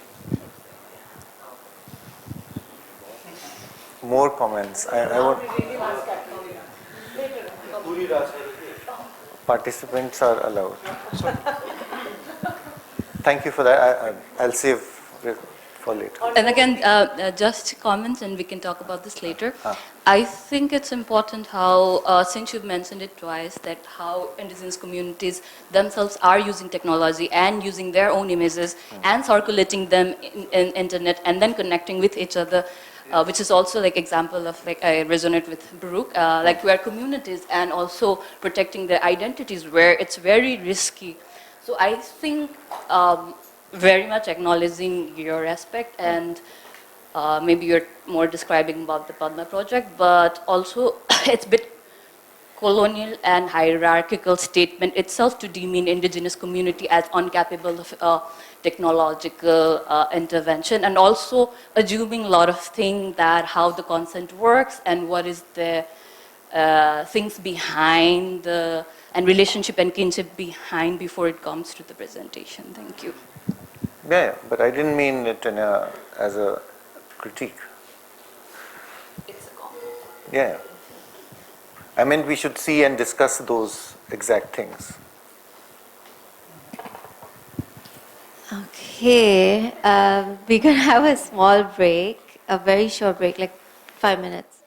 More comments. I want participants are allowed. Thank you for that. I'll save for later. And again, just comments, and we can talk about this later. I think it's important how, since you've mentioned it twice, that how indigenous communities themselves are using technology and using their own images and circulating them in internet and then connecting with each other, which is also like example of, like, I resonate with Baruch, like where communities and also protecting their identities where it's very risky. So I think very much acknowledging your aspect, and maybe you're more describing about the Padma project, but also it's a bit colonial and hierarchical statement itself to demean indigenous community as incapable of technological intervention, and also assuming a lot of things that how the consent works and what is the things behind the and relationship and kinship behind before it comes to the presentation. Thank you. Yeah, but I didn't mean it as a critique. It's a compliment. Yeah. I meant we should see and discuss those exact things. Okay, we're going to have a small break, a very short break, like 5 minutes.